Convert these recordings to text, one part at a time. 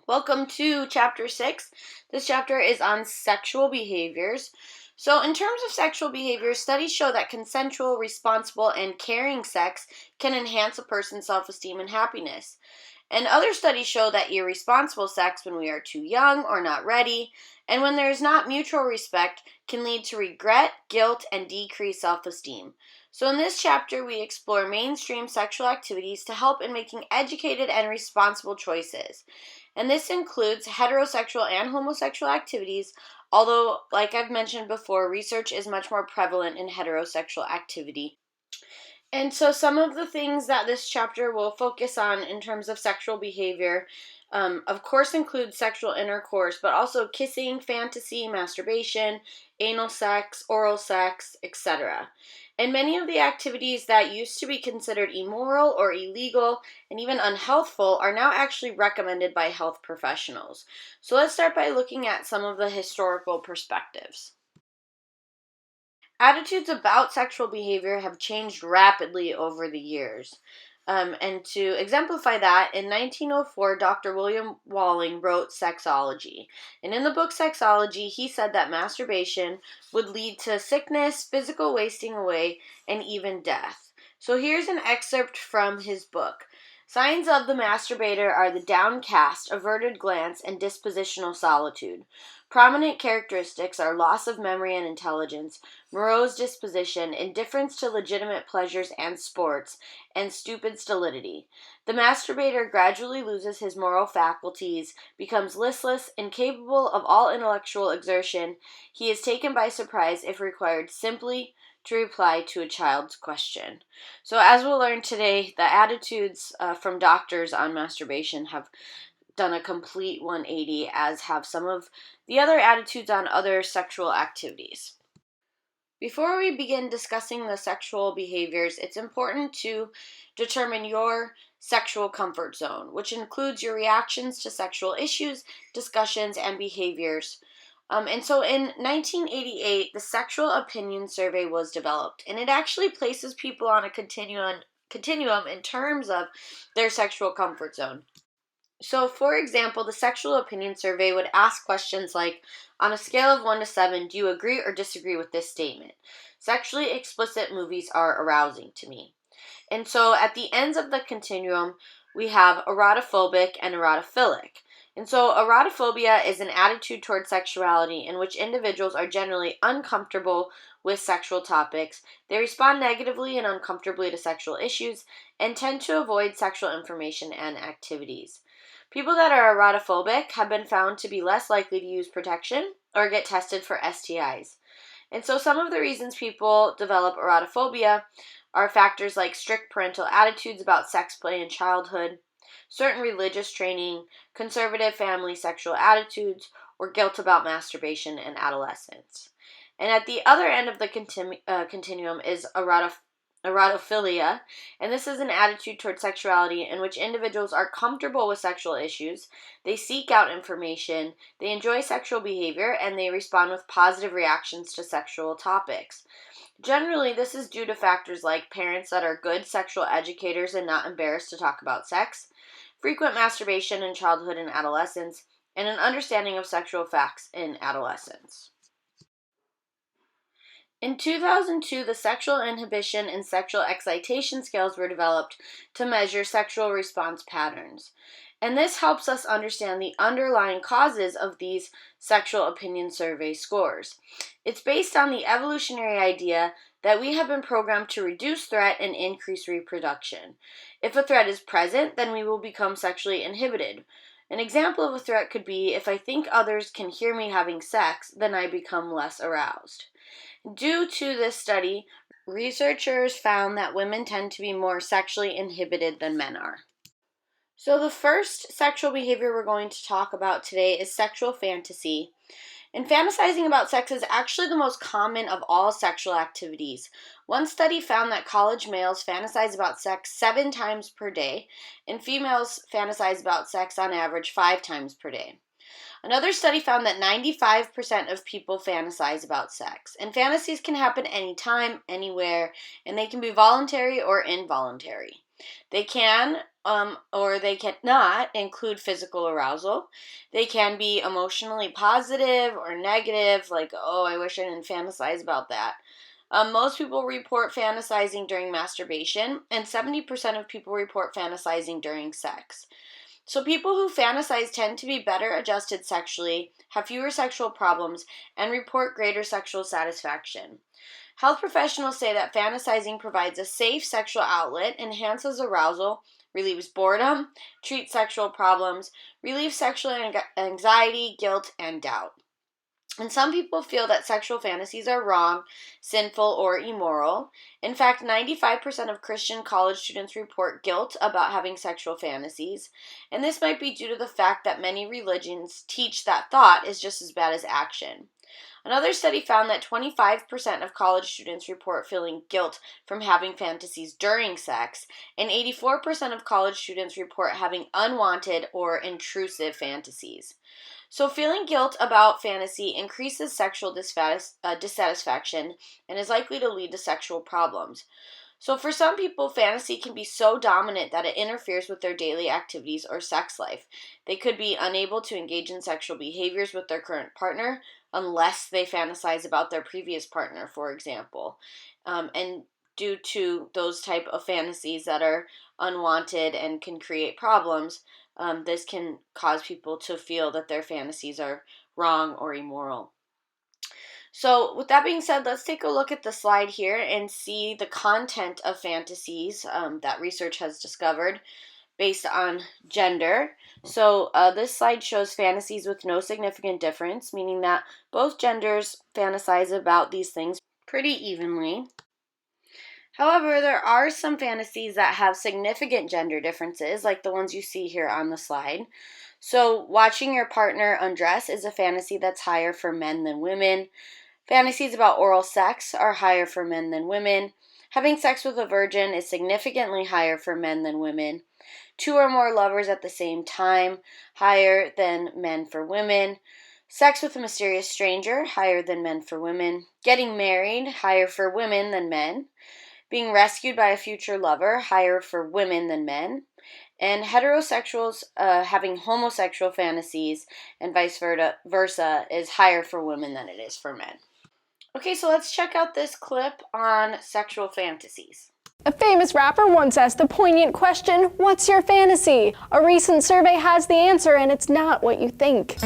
Welcome to Chapter 6. This chapter is on sexual behaviors. So, in terms of sexual behaviors, studies show that consensual, responsible, and caring sex can enhance a person's self-esteem and happiness. And other studies show that irresponsible sex when we are too young or not ready, and when there is not mutual respect, can lead to regret, guilt, and decreased self-esteem. So in this chapter, we explore mainstream sexual activities to help in making educated and responsible choices. And this includes heterosexual and homosexual activities, although, like I've mentioned before, research is much more prevalent in heterosexual activity. And so some of the things that this chapter will focus on in terms of sexual behavior, of course, include sexual intercourse, but also kissing, fantasy, masturbation, anal sex, oral sex, etc. And many of the activities that used to be considered immoral or illegal and even unhealthful are now actually recommended by health professionals. So let's start by looking at some of the historical perspectives. Attitudes about sexual behavior have changed rapidly over the years. And to exemplify that, in 1904, Dr. William Walling wrote Sexology. And in the book Sexology, he said that masturbation would lead to sickness, physical wasting away, and even death. So here's an excerpt from his book. Signs of the masturbator are the downcast, averted glance, and dispositional solitude. Prominent characteristics are loss of memory and intelligence, morose disposition, indifference to legitimate pleasures and sports, and stupid stolidity. The masturbator gradually loses his moral faculties, becomes listless, incapable of all intellectual exertion. He is taken by surprise if required simply to reply to a child's question. So as we'll learn today, the attitudes from doctors on masturbation have done a complete 180, as have some of the other attitudes on other sexual activities. Before we begin discussing the sexual behaviors, it's important to determine your sexual comfort zone, which includes your reactions to sexual issues, discussions, and behaviors. And so in 1988, the Sexual Opinion Survey was developed, and it actually places people on a continuum in terms of their sexual comfort zone. So, for example, the Sexual Opinion Survey would ask questions like, on a scale of 1 to 7, do you agree or disagree with this statement? Sexually explicit movies are arousing to me. And so at the ends of the continuum, we have erotophobic and erotophilic. And so erotophobia is an attitude toward sexuality in which individuals are generally uncomfortable with sexual topics. They respond negatively and uncomfortably to sexual issues and tend to avoid sexual information and activities. People that are erotophobic have been found to be less likely to use protection or get tested for STIs. And so some of the reasons people develop erotophobia are factors like strict parental attitudes about sex play in childhood, certain religious training, conservative family sexual attitudes, or guilt about masturbation in adolescence. And at the other end of the continuum is erotophilia, and this is an attitude toward sexuality in which individuals are comfortable with sexual issues, they seek out information, they enjoy sexual behavior, and they respond with positive reactions to sexual topics. Generally, this is due to factors like parents that are good sexual educators and not embarrassed to talk about sex, frequent masturbation in childhood and adolescence, and an understanding of sexual facts in adolescence. In 2002, the Sexual Inhibition and Sexual Excitation Scales were developed to measure sexual response patterns. And this helps us understand the underlying causes of these sexual opinion survey scores. It's based on the evolutionary idea that we have been programmed to reduce threat and increase reproduction. If a threat is present, then we will become sexually inhibited. An example of a threat could be if I think others can hear me having sex, then I become less aroused. Due to this study, researchers found that women tend to be more sexually inhibited than men are. So the first sexual behavior we're going to talk about today is sexual fantasy. And fantasizing about sex is actually the most common of all sexual activities. One study found that college males fantasize about sex 7 times per day, and females fantasize about sex on average 5 times per day. Another study found that 95% of people fantasize about sex, and fantasies can happen anytime, anywhere, and they can be voluntary or involuntary. They can or they cannot include physical arousal. They can be emotionally positive or negative, like, oh, I wish I didn't fantasize about that. Most people report fantasizing during masturbation, and 70% of people report fantasizing during sex. So people who fantasize tend to be better adjusted sexually, have fewer sexual problems, and report greater sexual satisfaction. Health professionals say that fantasizing provides a safe sexual outlet, enhances arousal, relieves boredom, treats sexual problems, relieves sexual anxiety, guilt, and doubt. And some people feel that sexual fantasies are wrong, sinful, or immoral. In fact, 95% of Christian college students report guilt about having sexual fantasies, and this might be due to the fact that many religions teach that thought is just as bad as action. Another study found that 25% of college students report feeling guilt from having fantasies during sex, and 84% of college students report having unwanted or intrusive fantasies. So feeling guilt about fantasy increases sexual dissatisfaction and is likely to lead to sexual problems. So for some people, fantasy can be so dominant that it interferes with their daily activities or sex life. They could be unable to engage in sexual behaviors with their current partner unless they fantasize about their previous partner, for example. And due to those type of fantasies that are unwanted and can create problems, this can cause people to feel that their fantasies are wrong or immoral. So with that being said, let's take a look at the slide here and see the content of fantasies that research has discovered based on gender. So this slide shows fantasies with no significant difference, meaning that both genders fantasize about these things pretty evenly. However, there are some fantasies that have significant gender differences, like the ones you see here on the slide. So, watching your partner undress is a fantasy that's higher for men than women. Fantasies about oral sex are higher for men than women. Having sex with a virgin is significantly higher for men than women. 2 or more lovers at the same time, higher than men for women. Sex with a mysterious stranger, higher than men for women. Getting married, higher for women than men. Being rescued by a future lover, higher for women than men. And heterosexuals having homosexual fantasies and vice versa is higher for women than it is for men. Okay, so let's check out this clip on sexual fantasies. A famous rapper once asked the poignant question, "What's your fantasy?" A recent survey has the answer, and it's not what you think.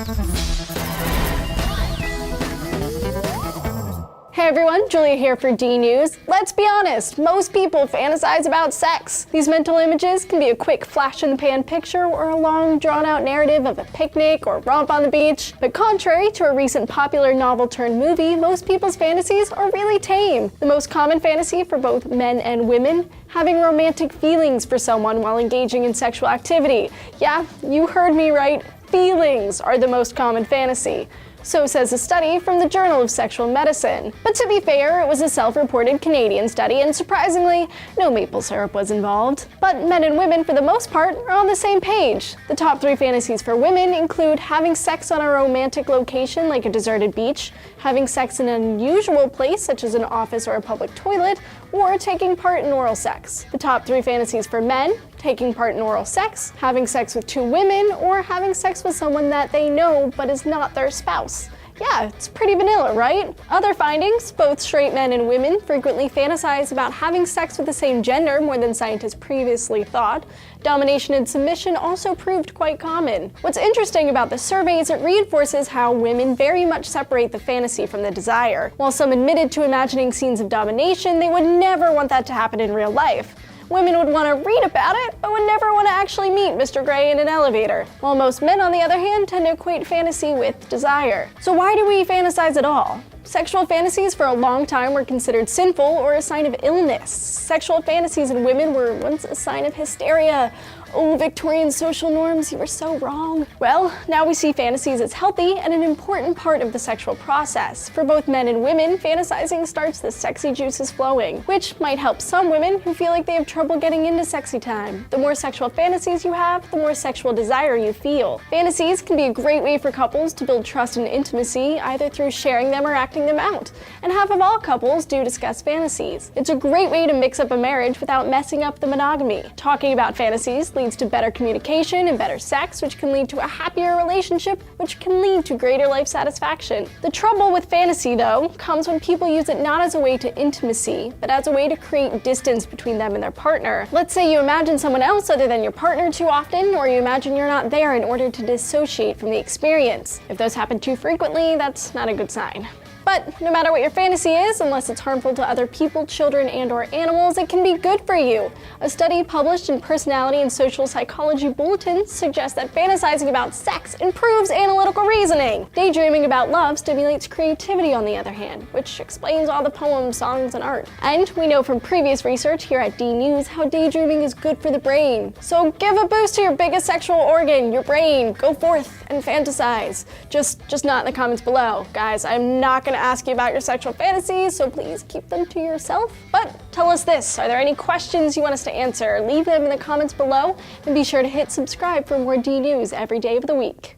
Hey everyone, Julia here for D News. Let's be honest, most people fantasize about sex. These mental images can be a quick flash-in-the-pan picture or a long, drawn-out narrative of a picnic or romp on the beach. But contrary to a recent popular novel-turned-movie, most people's fantasies are really tame. The most common fantasy for both men and women, having romantic feelings for someone while engaging in sexual activity. Yeah, you heard me right. Feelings are the most common fantasy. So says a study from the Journal of Sexual Medicine. But to be fair, it was a self-reported Canadian study, and surprisingly, no maple syrup was involved. But men and women, for the most part, are on the same page. The top 3 fantasies for women include having sex on a romantic location like a deserted beach, having sex in an unusual place such as an office or a public toilet, or taking part in oral sex. The top 3 fantasies for men: taking part in oral sex, having sex with 2 women, or having sex with someone that they know but is not their spouse. Yeah, it's pretty vanilla, right? Other findings: both straight men and women frequently fantasize about having sex with the same gender more than scientists previously thought. Domination and submission also proved quite common. What's interesting about the survey is it reinforces how women very much separate the fantasy from the desire. While some admitted to imagining scenes of domination, they would never want that to happen in real life. Women would want to read about it, but would never want to actually meet Mr. Grey in an elevator. While most men, on the other hand, tend to equate fantasy with desire. So why do we fantasize at all? Sexual fantasies for a long time were considered sinful or a sign of illness. Sexual fantasies in women were once a sign of hysteria. Oh, Victorian social norms, you were so wrong. Well, now we see fantasies as healthy and an important part of the sexual process. For both men and women, fantasizing starts the sexy juices flowing, which might help some women who feel like they have trouble getting into sexy time. The more sexual fantasies you have, the more sexual desire you feel. Fantasies can be a great way for couples to build trust and intimacy, either through sharing them or acting them out. And half of all couples do discuss fantasies. It's a great way to mix up a marriage without messing up the monogamy. Talking about fantasies leads to better communication and better sex, which can lead to a happier relationship, which can lead to greater life satisfaction. The trouble with fantasy, though, comes when people use it not as a way to intimacy, but as a way to create distance between them and their partner. Let's say you imagine someone else other than your partner too often, or you imagine you're not there in order to dissociate from the experience. If those happen too frequently, that's not a good sign. But no matter what your fantasy is, unless it's harmful to other people, children, and/or animals, it can be good for you. A study published in Personality and Social Psychology Bulletins suggests that fantasizing about sex improves analytical reasoning. Daydreaming about love stimulates creativity, on the other hand, which explains all the poems, songs, and art. And we know from previous research here at D News how daydreaming is good for the brain. So give a boost to your biggest sexual organ, your brain. Go forth and fantasize. Just not in the comments below. Guys, I'm not gonna ask you about your sexual fantasies, so please keep them to yourself. But tell us this, are there any questions you want us to answer? Leave them in the comments below, and be sure to hit subscribe for more D News every day of the week.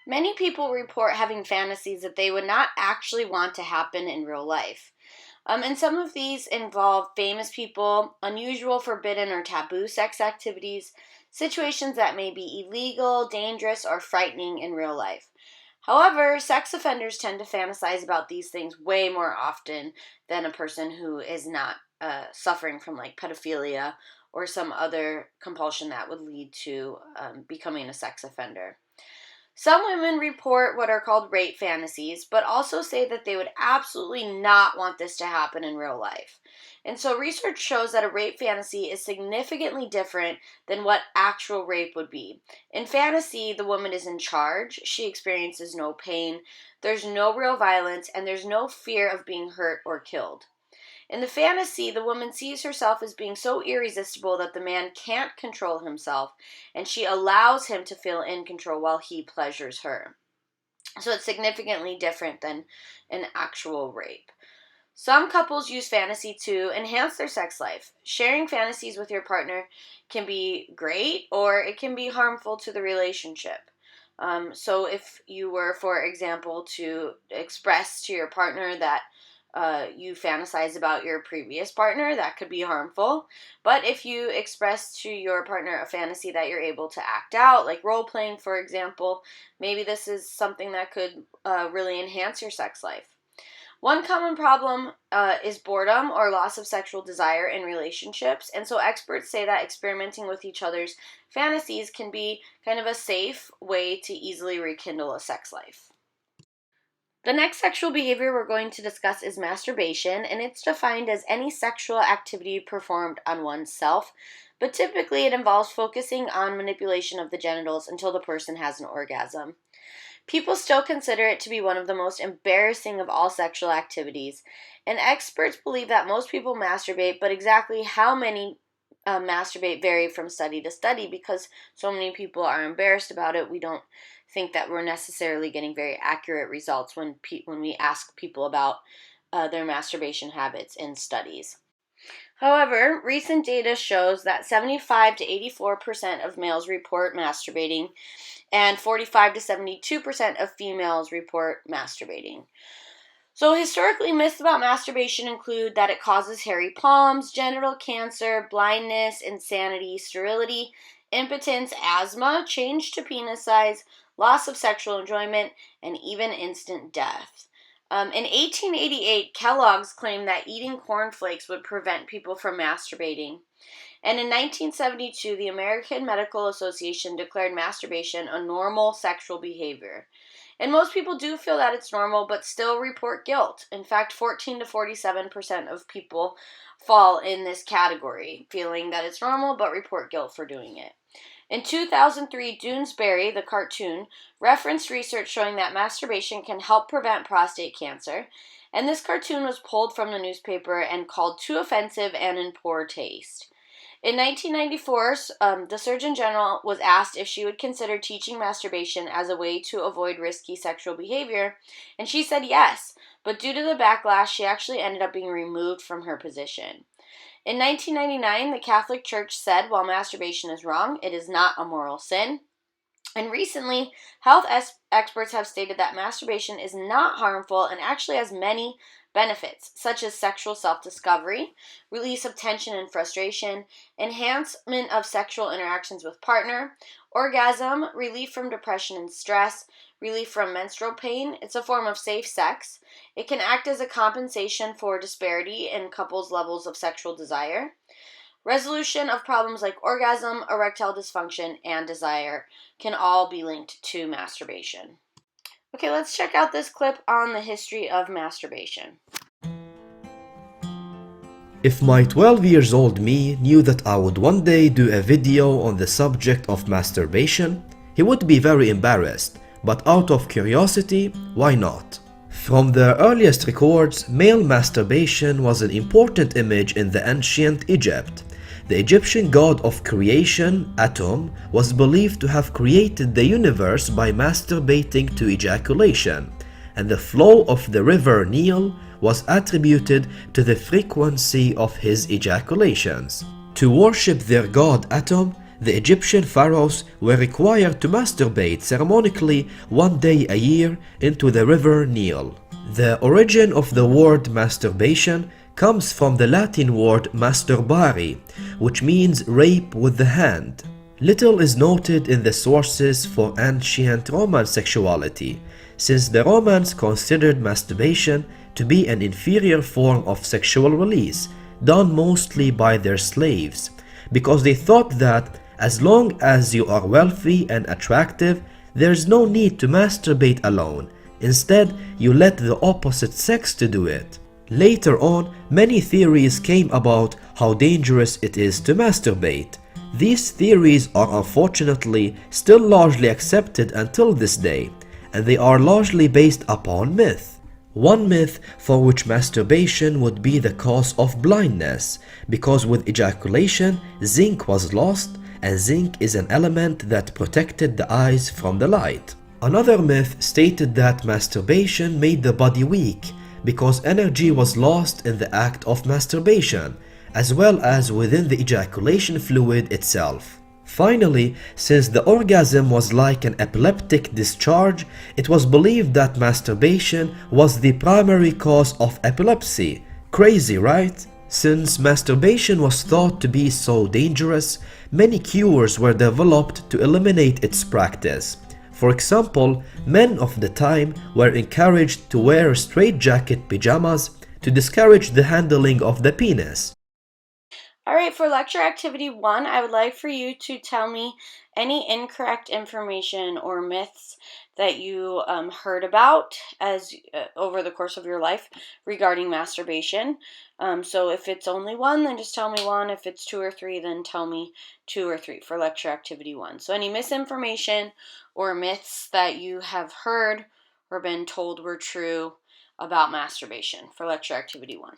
Many people report having fantasies that they would not actually want to happen in real life. And some of these involve famous people, unusual, forbidden, or taboo sex activities, situations that may be illegal, dangerous, or frightening in real life. However, sex offenders tend to fantasize about these things way more often than a person who is not suffering from like pedophilia or some other compulsion that would lead to becoming a sex offender. Some women report what are called rape fantasies, but also say that they would absolutely not want this to happen in real life. And so research shows that a rape fantasy is significantly different than what actual rape would be. In fantasy, the woman is in charge, she experiences no pain, there's no real violence, and there's no fear of being hurt or killed. In the fantasy, the woman sees herself as being so irresistible that the man can't control himself, and she allows him to feel in control while he pleasures her. So it's significantly different than an actual rape. Some couples use fantasy to enhance their sex life. Sharing fantasies with your partner can be great, or it can be harmful to the relationship. So if you were, for example, to express to your partner that you fantasize about your previous partner, that could be harmful. But if you express to your partner a fantasy that you're able to act out, like role playing, for example, maybe this is something that could really enhance your sex life. One common problem is boredom or loss of sexual desire in relationships, and so experts say that experimenting with each other's fantasies can be kind of a safe way to easily rekindle a sex life. The next sexual behavior we're going to discuss is masturbation, and it's defined as any sexual activity performed on oneself, but typically it involves focusing on manipulation of the genitals until the person has an orgasm. People still consider it to be one of the most embarrassing of all sexual activities, and experts believe that most people masturbate, but exactly how many masturbate vary from study to study. Because so many people are embarrassed about it, we don't think that we're necessarily getting very accurate results when we ask people about their masturbation habits in studies. However, recent data shows that 75 to 84% of males report masturbating, and 45 to 72% of females report masturbating. So historically, myths about masturbation include that it causes hairy palms, genital cancer, blindness, insanity, sterility, impotence, asthma, change to penis size, loss of sexual enjoyment, and even instant death. In 1888, Kellogg's claimed that eating cornflakes would prevent people from masturbating. And in 1972, the American Medical Association declared masturbation a normal sexual behavior. And most people do feel that it's normal, but still report guilt. In fact, 14 to 47% of people fall in this category, feeling that it's normal, but report guilt for doing it. In 2003, Doonesbury, the cartoon, referenced research showing that masturbation can help prevent prostate cancer, and this cartoon was pulled from the newspaper and called too offensive and in poor taste. In 1994, the Surgeon General was asked if she would consider teaching masturbation as a way to avoid risky sexual behavior, and she said yes, but due to the backlash, she actually ended up being removed from her position. In 1999, the Catholic Church said while masturbation is wrong, it is not a moral sin. And recently, health experts have stated that masturbation is not harmful and actually has many benefits, such as sexual self-discovery, release of tension and frustration, enhancement of sexual interactions with partner, orgasm, relief from depression and stress, relief from menstrual pain. It's a form of safe sex. It can act as a compensation for disparity in couples' levels of sexual desire. Resolution of problems like orgasm, erectile dysfunction, and desire can all be linked to masturbation. Okay, let's check out this clip on the history of masturbation. If my 12 years old me knew that I would one day do a video on the subject of masturbation, he would be very embarrassed, but out of curiosity, why not? From the earliest records, male masturbation was an important image in the ancient Egypt. The Egyptian god of creation, Atum, was believed to have created the universe by masturbating to ejaculation, and the flow of the river Nile was attributed to the frequency of his ejaculations. To worship their god Atum, the Egyptian pharaohs were required to masturbate ceremonically one day a year into the river Nile. The origin of the word masturbation comes from the Latin word masturbare, which means rape with the hand. Little is noted in the sources for ancient Roman sexuality, since the Romans considered masturbation to be an inferior form of sexual release, done mostly by their slaves, because they thought that as long as you are wealthy and attractive, there is no need to masturbate alone. Instead, you let the opposite sex to do it. Later on, many theories came about how dangerous it is to masturbate. These theories are unfortunately still largely accepted until this day, and they are largely based upon myth. One myth for which masturbation would be the cause of blindness, because with ejaculation, zinc was lost, and zinc is an element that protected the eyes from the light. Another myth stated that masturbation made the body weak, because energy was lost in the act of masturbation, as well as within the ejaculation fluid itself. Finally, since the orgasm was like an epileptic discharge, it was believed that masturbation was the primary cause of epilepsy. Crazy, right? Since masturbation was thought to be so dangerous, many cures were developed to eliminate its practice. For example, men of the time were encouraged to wear straitjacket pajamas to discourage the handling of the penis. Alright, for lecture activity 1, I would like for you to tell me any incorrect information or myths that you heard about over the course of your life regarding masturbation. So if it's only 1, then just tell me 1. If it's 2 or 3, then tell me 2 or 3 for lecture activity 1. So any misinformation or myths that you have heard or been told were true about masturbation for lecture activity 1.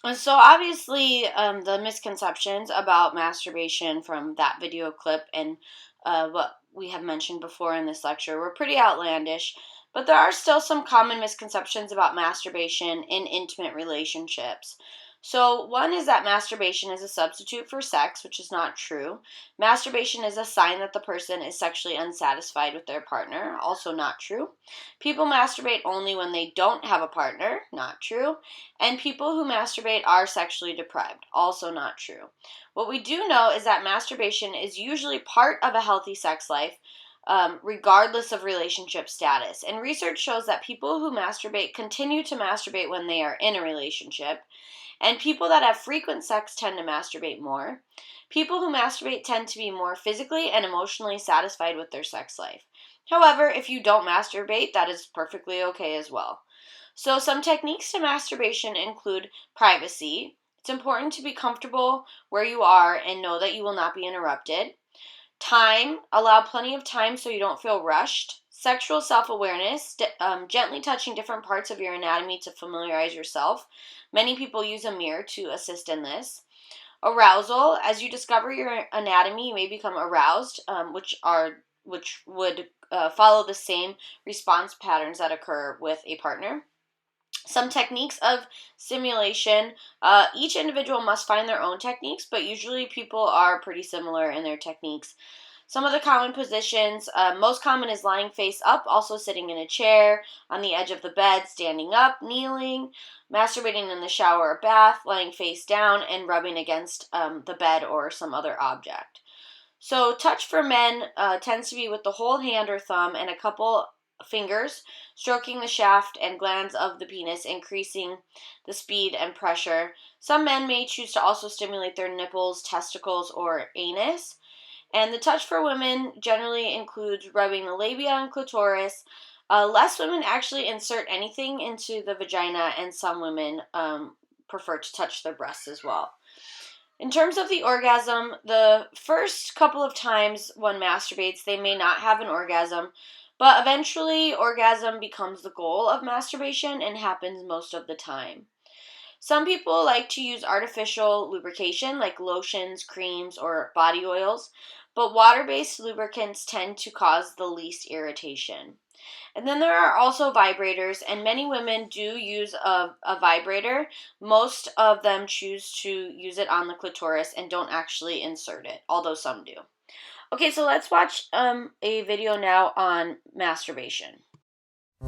And so obviously the misconceptions about masturbation from that video clip and what we have mentioned before in this lecture were pretty outlandish, but there are still some common misconceptions about masturbation in intimate relationships. So one is that masturbation is a substitute for sex, which is not true. Masturbation is a sign that the person is sexually unsatisfied with their partner, also not true. People masturbate only when they don't have a partner, not true. And people who masturbate are sexually deprived, also not true. What we do know is that masturbation is usually part of a healthy sex life, regardless of relationship status. And research shows that people who masturbate continue to masturbate when they are in a relationship. And people that have frequent sex tend to masturbate more. People who masturbate tend to be more physically and emotionally satisfied with their sex life. However, if you don't masturbate, that is perfectly okay as well. So some techniques to masturbation include privacy. It's important to be comfortable where you are and know that you will not be interrupted. Time. Allow plenty of time so you don't feel rushed. Sexual self-awareness, gently touching different parts of your anatomy to familiarize yourself. Many people use a mirror to assist in this. Arousal, as you discover your anatomy, you may become aroused, which would follow the same response patterns that occur with a partner. Some techniques of stimulation. Each individual must find their own techniques, but usually people are pretty similar in their techniques. Some of the common positions, most common is lying face up, also sitting in a chair, on the edge of the bed, standing up, kneeling, masturbating in the shower or bath, lying face down, and rubbing against the bed or some other object. So touch for men tends to be with the whole hand or thumb and a couple fingers, stroking the shaft and glands of the penis, increasing the speed and pressure. Some men may choose to also stimulate their nipples, testicles, or anus. And the touch for women generally includes rubbing the labia and clitoris. Less women actually insert anything into the vagina, and some women prefer to touch their breasts as well. In terms of the orgasm, the first couple of times one masturbates, they may not have an orgasm, but eventually orgasm becomes the goal of masturbation and happens most of the time. Some people like to use artificial lubrication like lotions, creams, or body oils, but water-based lubricants tend to cause the least irritation. And then there are also vibrators, and many women do use a vibrator. Most of them choose to use it on the clitoris and don't actually insert it, although some do. Okay, so let's watch a video now on masturbation.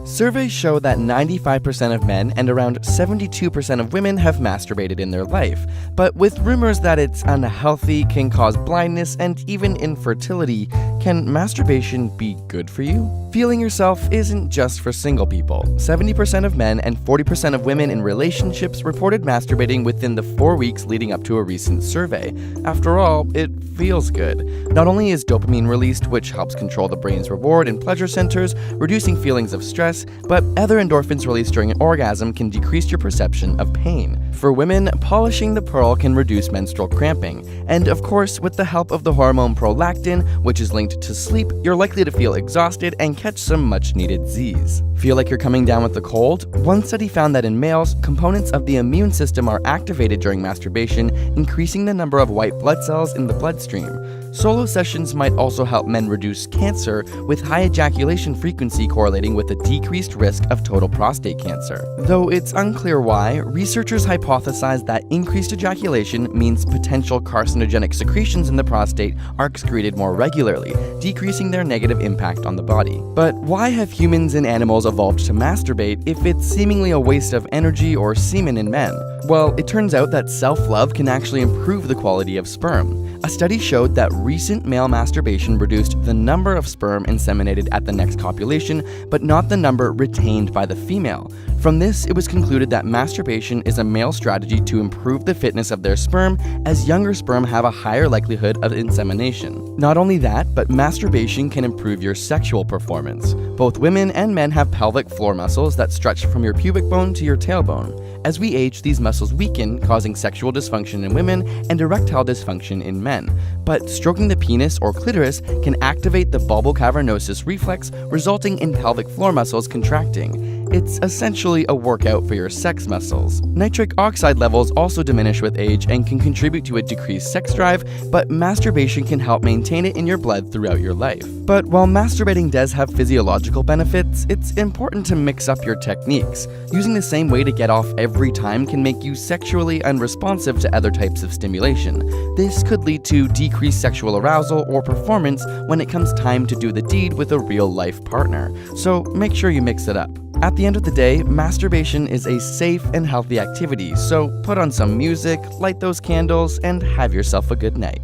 Surveys show that 95% of men and around 72% of women have masturbated in their life, but with rumors that it's unhealthy, can cause blindness, and even infertility, can masturbation be good for you? Feeling yourself isn't just for single people. 70% of men and 40% of women in relationships reported masturbating within the 4 weeks leading up to a recent survey. After all, it feels good. Not only is dopamine released, which helps control the brain's reward and pleasure centers, reducing feelings of stress, but other endorphins released during an orgasm can decrease your perception of pain. For women, polishing the pearl can reduce menstrual cramping. And of course, with the help of the hormone prolactin, which is linked to sleep, you're likely to feel exhausted and catch some much-needed Z's. Feel like you're coming down with a cold? One study found that in males, components of the immune system are activated during masturbation, increasing the number of white blood cells in the bloodstream. Solo sessions might also help men reduce cancer, with high ejaculation frequency correlating with a decreased risk of total prostate cancer. Though it's unclear why, researchers hypothesize that increased ejaculation means potential carcinogenic secretions in the prostate are excreted more regularly, decreasing their negative impact on the body. But why have humans and animals evolved to masturbate if it's seemingly a waste of energy or semen in men? Well, it turns out that self-love can actually improve the quality of sperm. A study showed that recent male masturbation reduced the number of sperm inseminated at the next copulation, but not the number retained by the female. From this, it was concluded that masturbation is a male strategy to improve the fitness of their sperm, as younger sperm have a higher likelihood of insemination. Not only that, but masturbation can improve your sexual performance. Both women and men have pelvic floor muscles that stretch from your pubic bone to your tailbone. As we age, these muscles weaken, causing sexual dysfunction in women and erectile dysfunction in men. But stroking the penis or clitoris can activate the bulbocavernosus reflex, resulting in pelvic floor muscles contracting. It's essentially a workout for your sex muscles. Nitric oxide levels also diminish with age and can contribute to a decreased sex drive, but masturbation can help maintain it in your blood throughout your life. But while masturbating does have physiological benefits, it's important to mix up your techniques. Using the same way to get off every time can make you sexually unresponsive to other types of stimulation. This could lead to decreased sexual arousal or performance when it comes time to do the deed with a real-life partner. So make sure you mix it up. At the end of the day, masturbation is a safe and healthy activity, so put on some music, light those candles, and have yourself a good night.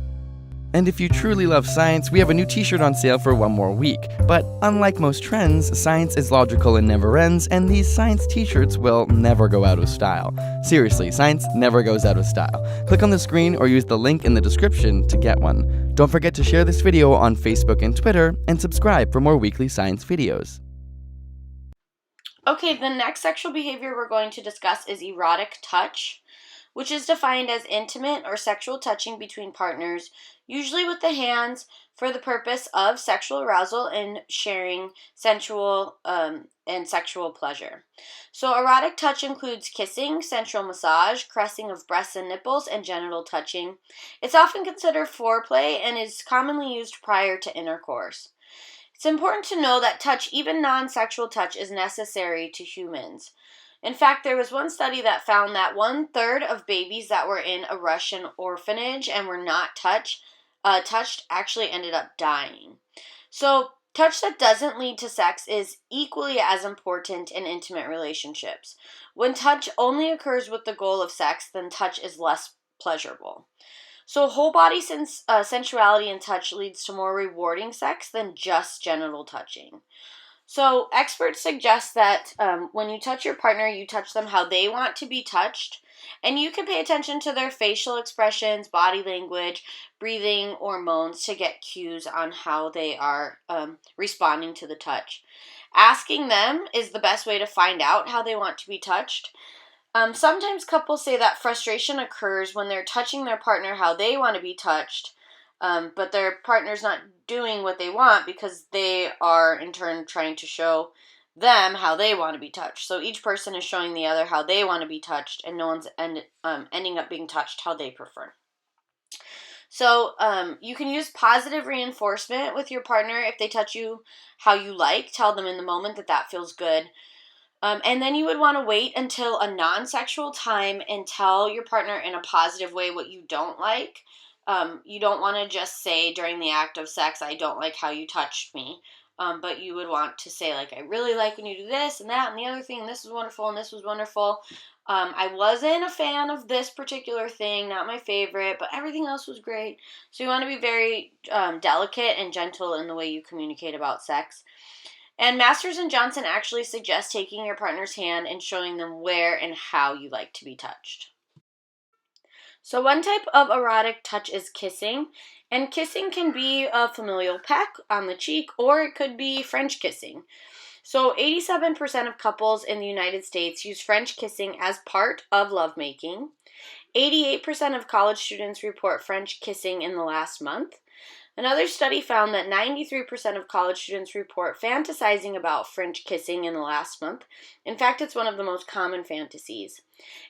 And if you truly love science, we have a new t-shirt on sale for 1 more week. But unlike most trends, science is logical and never ends, and these science t-shirts will never go out of style. Seriously, science never goes out of style. Click on the screen or use the link in the description to get one. Don't forget to share this video on Facebook and Twitter, and subscribe for more weekly science videos. Okay, the next sexual behavior we're going to discuss is erotic touch, which is defined as intimate or sexual touching between partners, usually with the hands, for the purpose of sexual arousal and sharing sensual and sexual pleasure. So erotic touch includes kissing, sensual massage, caressing of breasts and nipples, and genital touching. It's often considered foreplay and is commonly used prior to intercourse. It's important to know that touch, even non-sexual touch, is necessary to humans. In fact, there was one study that found that 1/3 of babies that were in a Russian orphanage and were not touched touched actually ended up dying. So touch that doesn't lead to sex is equally as important in intimate relationships. When touch only occurs with the goal of sex, then touch is less pleasurable. So whole body sensuality and touch leads to more rewarding sex than just genital touching. So experts suggest that when you touch your partner, you touch them how they want to be touched, and you can pay attention to their facial expressions, body language, breathing, or moans to get cues on how they are responding to the touch. Asking them is the best way to find out how they want to be touched. Sometimes couples say that frustration occurs when they're touching their partner how they want to be touched, but their partner's not doing what they want because they are in turn trying to show them how they want to be touched. So each person is showing the other how they want to be touched, and no one's ending up being touched how they prefer. So you can use positive reinforcement with your partner if they touch you how you like. Tell them in the moment that feels good. And then you would want to wait until a non-sexual time and tell your partner in a positive way what you don't like. You don't want to just say during the act of sex, I don't like how you touched me. But you would want to say, like, I really like when you do this and that and the other thing, and this was wonderful and this was wonderful. I wasn't a fan of this particular thing, not my favorite, but everything else was great. So you want to be very delicate and gentle in the way you communicate about sex. And Masters and Johnson actually suggest taking your partner's hand and showing them where and how you like to be touched. So one type of erotic touch is kissing, and kissing can be a familial peck on the cheek, or it could be French kissing. So 87% of couples in the United States use French kissing as part of lovemaking. 88% of college students report French kissing in the last month. Another study found that 93% of college students report fantasizing about French kissing in the last month. In fact, it's one of the most common fantasies.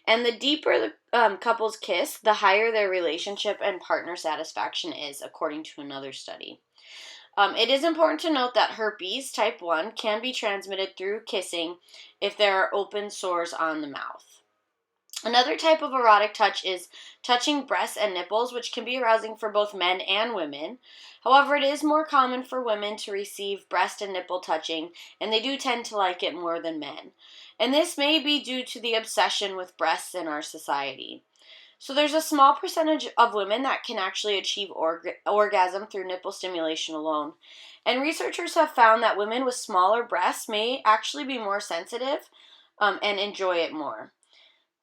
And the deeper the couples kiss, the higher their relationship and partner satisfaction is, according to another study. It is important to note that herpes type 1 can be transmitted through kissing if there are open sores on the mouth. Another type of erotic touch is touching breasts and nipples, which can be arousing for both men and women. However, it is more common for women to receive breast and nipple touching, and they do tend to like it more than men. And this may be due to the obsession with breasts in our society. So there's a small percentage of women that can actually achieve orgasm through nipple stimulation alone. And researchers have found that women with smaller breasts may actually be more sensitive and enjoy it more.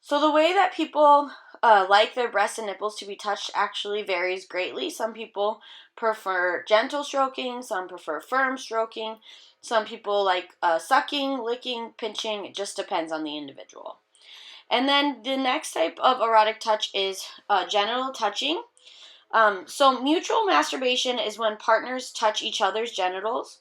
So the way that people like their breasts and nipples to be touched actually varies greatly. Some people prefer gentle stroking, some prefer firm stroking, some people like sucking, licking, pinching. It just depends on the individual. And then the next type of erotic touch is genital touching. So mutual masturbation is when partners touch each other's genitals.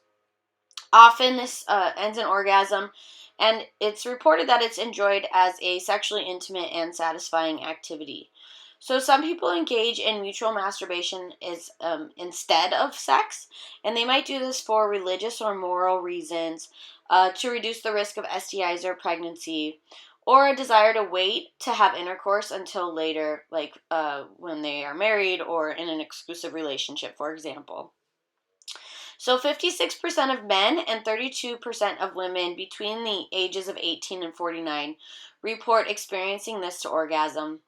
Often this ends in orgasm, and it's reported that it's enjoyed as a sexually intimate and satisfying activity. So some people engage in mutual masturbation instead of sex, and they might do this for religious or moral reasons, to reduce the risk of STIs or pregnancy, or a desire to wait to have intercourse until later, like when they are married or in an exclusive relationship, for example. So 56% of men and 32% of women between the ages of 18 and 49 report experiencing this to orgasm.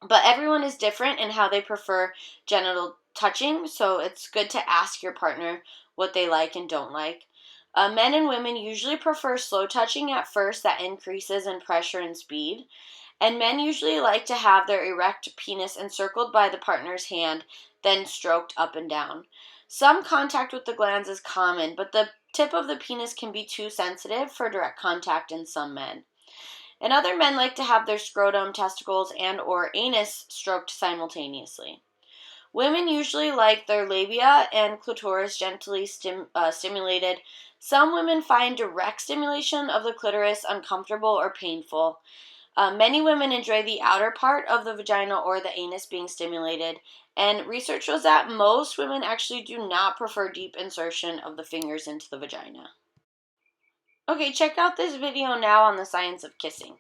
But everyone is different in how they prefer genital touching, so it's good to ask your partner what they like and don't like. Men and women usually prefer slow touching at first that increases in pressure and speed. And men usually like to have their erect penis encircled by the partner's hand, then stroked up and down. Some contact with the glands is common, but the tip of the penis can be too sensitive for direct contact in some men. And other men like to have their scrotum, testicles, and or anus stroked simultaneously. Women usually like their labia and clitoris gently stimulated. Some women find direct stimulation of the clitoris uncomfortable or painful. Many women enjoy the outer part of the vagina or the anus being stimulated, and research shows that most women actually do not prefer deep insertion of the fingers into the vagina. Okay, check out this video now on the science of kissing.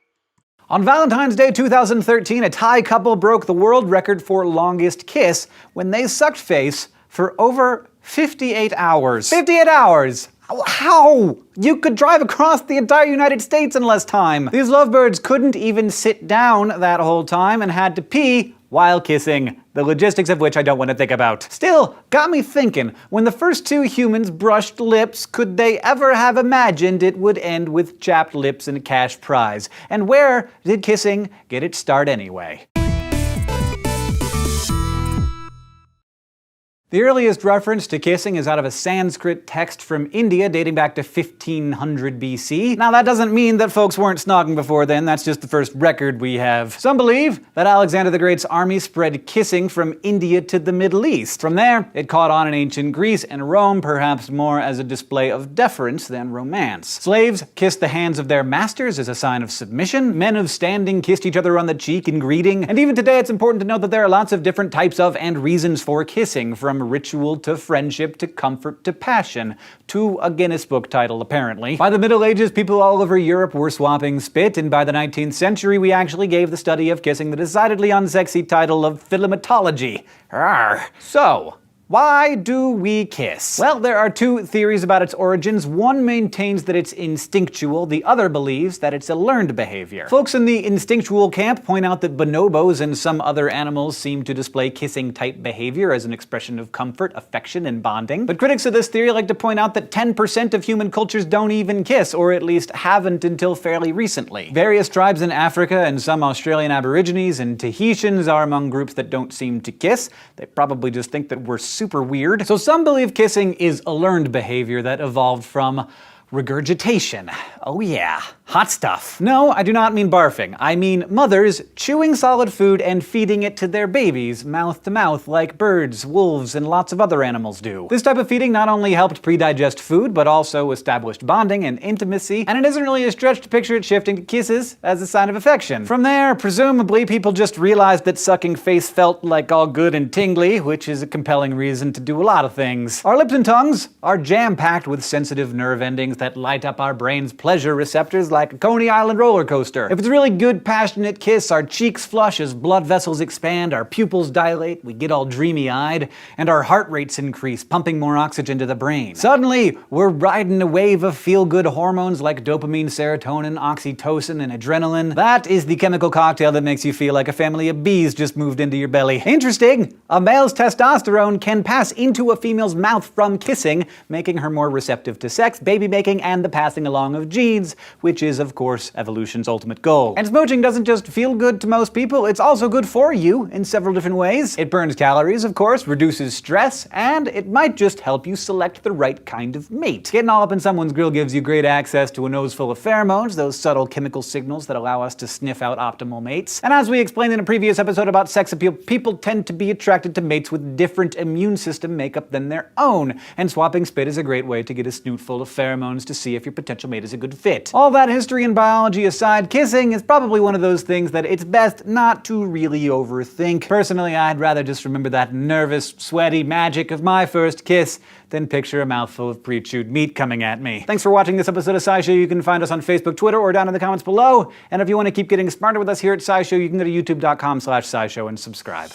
On Valentine's Day 2013, a Thai couple broke the world record for longest kiss when they sucked face for over 58 hours. 58 hours! How? You could drive across the entire United States in less time. These lovebirds couldn't even sit down that whole time and had to pee while kissing, the logistics of which I don't want to think about. Still, got me thinking, when the first two humans brushed lips, could they ever have imagined it would end with chapped lips and a cash prize? And where did kissing get its start anyway? The earliest reference to kissing is out of a Sanskrit text from India dating back to 1500 BC. Now that doesn't mean that folks weren't snogging before then, that's just the first record we have. Some believe that Alexander the Great's army spread kissing from India to the Middle East. From there, it caught on in ancient Greece and Rome, perhaps more as a display of deference than romance. Slaves kissed the hands of their masters as a sign of submission. Men of standing kissed each other on the cheek in greeting. And even today it's important to note that there are lots of different types of and reasons for kissing, from ritual to friendship to comfort to passion, to a Guinness Book title apparently. By the Middle Ages, people all over Europe were swapping spit, and by the 19th century we actually gave the study of kissing the decidedly unsexy title of philematology. Arrgh. So, why do we kiss? Well, there are two theories about its origins. One maintains that it's instinctual, the other believes that it's a learned behavior. Folks in the instinctual camp point out that bonobos and some other animals seem to display kissing-type behavior as an expression of comfort, affection, and bonding. But critics of this theory like to point out that 10% of human cultures don't even kiss, or at least haven't until fairly recently. Various tribes in Africa and some Australian Aborigines and Tahitians are among groups that don't seem to kiss. They probably just think that we're super weird. So some believe kissing is a learned behavior that evolved from regurgitation. Oh yeah, hot stuff. No, I do not mean barfing. I mean mothers chewing solid food and feeding it to their babies, mouth to mouth, like birds, wolves, and lots of other animals do. This type of feeding not only helped pre-digest food, but also established bonding and intimacy, and it isn't really a stretch to picture it shifting to kisses as a sign of affection. From there, presumably, people just realized that sucking face felt like all good and tingly, which is a compelling reason to do a lot of things. Our lips and tongues are jam-packed with sensitive nerve endings that light up our brain's pleasure receptors like a Coney Island roller coaster. If it's a really good, passionate kiss, our cheeks flush as blood vessels expand, our pupils dilate, we get all dreamy-eyed, and our heart rates increase, pumping more oxygen to the brain. Suddenly, we're riding a wave of feel-good hormones like dopamine, serotonin, oxytocin, and adrenaline. That is the chemical cocktail that makes you feel like a family of bees just moved into your belly. Interesting! A male's testosterone can pass into a female's mouth from kissing, making her more receptive to sex, baby making, and the passing along of genes, which is, of course, evolution's ultimate goal. And smooching doesn't just feel good to most people, it's also good for you in several different ways. It burns calories, of course, reduces stress, and it might just help you select the right kind of mate. Getting all up in someone's grill gives you great access to a nose full of pheromones, those subtle chemical signals that allow us to sniff out optimal mates. And as we explained in a previous episode about sex appeal, people tend to be attracted to mates with different immune system makeup than their own, and swapping spit is a great way to get a snoot full of pheromones to see if your potential mate is a good fit. All that history and biology aside, kissing is probably one of those things that it's best not to really overthink. Personally, I'd rather just remember that nervous, sweaty magic of my first kiss than picture a mouthful of pre-chewed meat coming at me. Thanks for watching this episode of SciShow. You can find us on Facebook, Twitter, or down in the comments below. And if you want to keep getting smarter with us here at SciShow, you can go to youtube.com/SciShow and subscribe.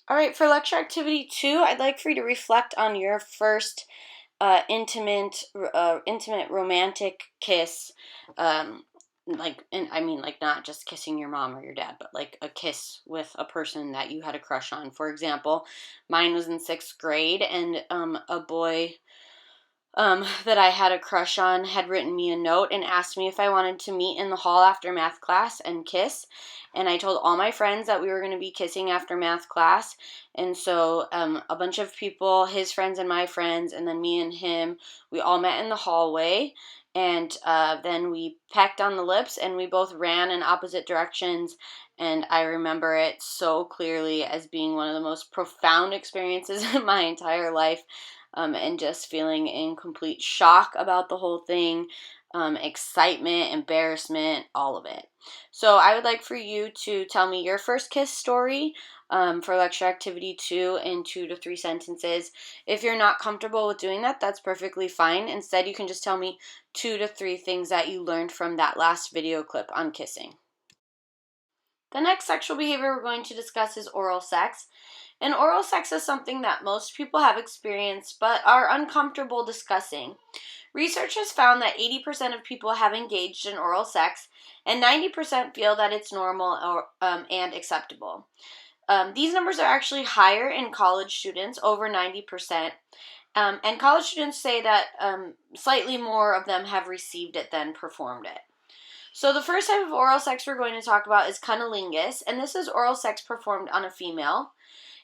All right, for lecture activity 2, I'd like for you to reflect on your first intimate romantic kiss. Like not just kissing your mom or your dad, but like a kiss with a person that you had a crush on. For example, mine was in 6th grade, and a boy that I had a crush on had written me a note and asked me if I wanted to meet in the hall after math class and kiss. And I told all my friends that we were going to be kissing after math class. And so a bunch of people, his friends and my friends, and then me and him, we all met in the hallway. And then we pecked on the lips, and we both ran in opposite directions. And I remember it so clearly as being one of the most profound experiences in my entire life. And just feeling in complete shock about the whole thing, excitement, embarrassment, all of it. So I would like for you to tell me your first kiss story, for lecture activity 2 in 2 to 3 sentences. If you're not comfortable with doing that, that's perfectly fine. Instead, you can just tell me 2 to 3 things that you learned from that last video clip on kissing. The next sexual behavior we're going to discuss is oral sex. And oral sex is something that most people have experienced but are uncomfortable discussing. Research has found that 80% of people have engaged in oral sex, and 90% feel that it's normal or, and acceptable. These numbers are actually higher in college students, over 90%. And college students say that slightly more of them have received it than performed it. So the first type of oral sex we're going to talk about is cunnilingus, and this is oral sex performed on a female.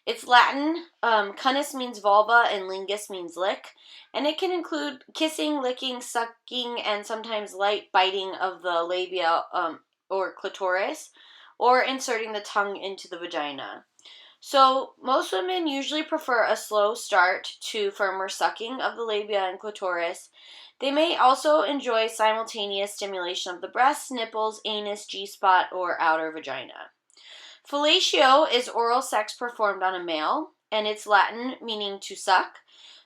It's Latin. Cunis means vulva and lingus means lick, and it can include kissing, licking, sucking, and sometimes light biting of the labia or clitoris, or inserting the tongue into the vagina. So most women usually prefer a slow start to firmer sucking of the labia and clitoris. They may also enjoy simultaneous stimulation of the breasts, nipples, anus, G-spot, or outer vagina. Fellatio is oral sex performed on a male, and it's Latin meaning to suck.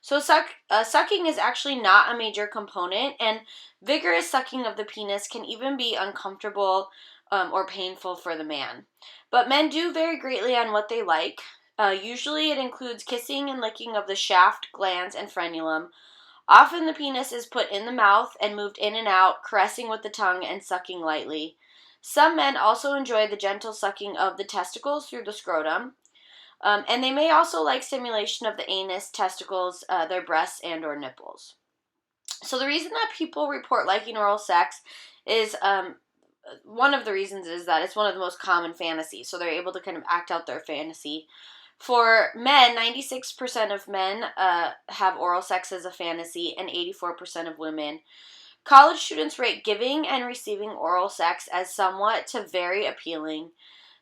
So sucking is actually not a major component, and vigorous sucking of the penis can even be uncomfortable or painful for the man. But men do vary greatly on what they like. Usually it includes kissing and licking of the shaft, glans, and frenulum. Often the penis is put in the mouth and moved in and out, caressing with the tongue and sucking lightly. Some men also enjoy the gentle sucking of the testicles through the scrotum, and they may also like stimulation of the anus, testicles, their breasts, and or nipples. So the reason that people report liking oral sex is, one of the reasons is that it's one of the most common fantasies, so they're able to kind of act out their fantasy. For men, 96% of men have oral sex as a fantasy, and 84% of women. College students rate giving and receiving oral sex as somewhat to very appealing.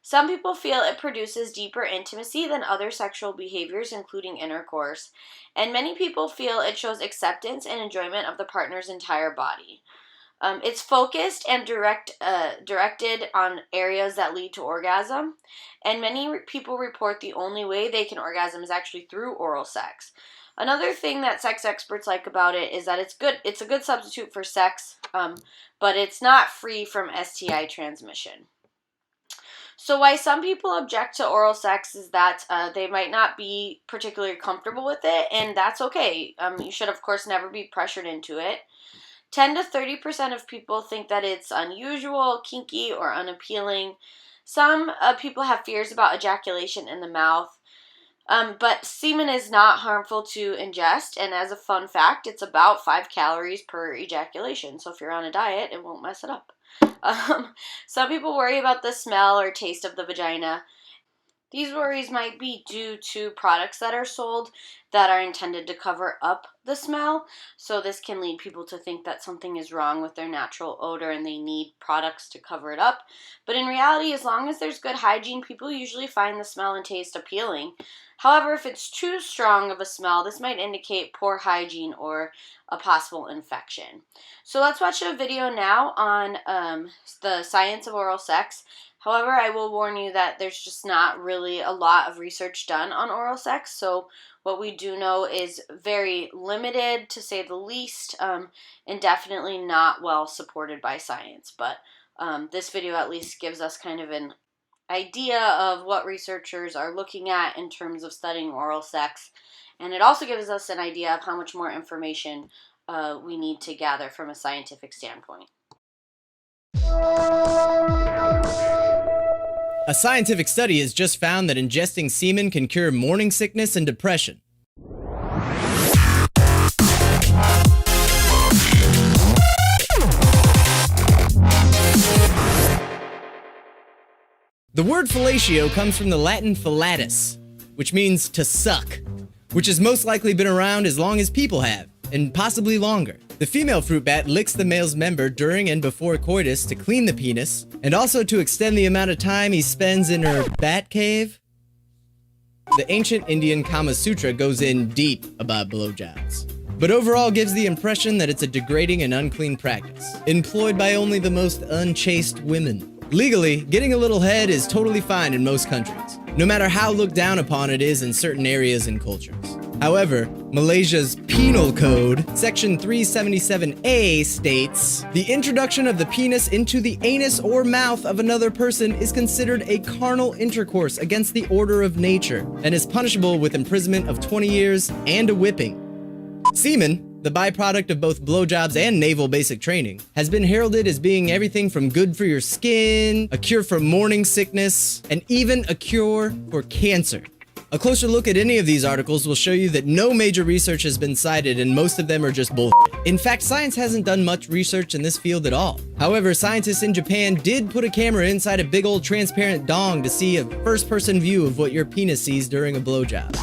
Some people feel it produces deeper intimacy than other sexual behaviors, including intercourse, and many people feel it shows acceptance and enjoyment of the partner's entire body. It's focused and directed on areas that lead to orgasm, and many people report the only way they can orgasm is actually through oral sex. Another thing that sex experts like about it is that it's a good substitute for sex, but it's not free from STI transmission. So why some people object to oral sex is that they might not be particularly comfortable with it, and that's okay. You should, of course, never be pressured into it. 10 to 30% of people think that it's unusual, kinky, or unappealing. Some people have fears about ejaculation in the mouth. But semen is not harmful to ingest, and as a fun fact, it's about 5 calories per ejaculation. So if you're on a diet, it won't mess it up. Some people worry about the smell or taste of the vagina. These worries might be due to products that are sold that are intended to cover up the smell. So this can lead people to think that something is wrong with their natural odor and they need products to cover it up. But in reality, as long as there's good hygiene, people usually find the smell and taste appealing. However, if it's too strong of a smell, this might indicate poor hygiene or a possible infection. So let's watch a video now on the science of oral sex. However, I will warn you that there's just not really a lot of research done on oral sex, so what we do know is very limited, to say the least, and definitely not well supported by science. But this video at least gives us kind of an idea of what researchers are looking at in terms of studying oral sex, and it also gives us an idea of how much more information we need to gather from a scientific standpoint. A scientific study has just found that ingesting semen can cure morning sickness and depression. The word fellatio comes from the Latin fellatus, which means to suck, which has most likely been around as long as people have, and possibly longer. The female fruit bat licks the male's member during and before coitus to clean the penis, and also to extend the amount of time he spends in her bat cave. The ancient Indian Kama Sutra goes in deep about blowjobs, but overall gives the impression that it's a degrading and unclean practice, employed by only the most unchaste women. Legally, getting a little head is totally fine in most countries. no matter how looked down upon it is in certain areas and cultures. However, Malaysia's Penal Code, Section 377A states, the introduction of the penis into the anus or mouth of another person is considered a carnal intercourse against the order of nature and is punishable with imprisonment of 20 years and a whipping. Semen, the byproduct of both blowjobs and naval basic training, has been heralded as being everything from good for your skin, a cure for morning sickness, and even a cure for cancer. A closer look at any of these articles will show you that no major research has been cited and most of them are just bullshit. In fact, science hasn't done much research in this field at all. However, scientists in Japan did put a camera inside a big old transparent dong to see a first-person view of what your penis sees during a blowjob.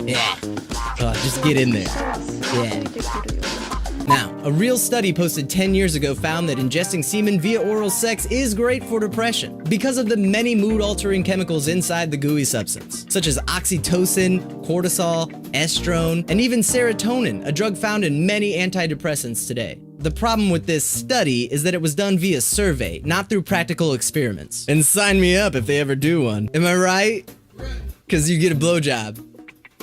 Yeah. Just get in there. Yeah. Now, a real study posted 10 years ago found that ingesting semen via oral sex is great for depression because of the many mood-altering chemicals inside the gooey substance, such as oxytocin, cortisol, estrone, and even serotonin, a drug found in many antidepressants today. The problem with this study is that it was done via survey, not through practical experiments. And sign me up if they ever do one. Am I right? Because you get a blowjob.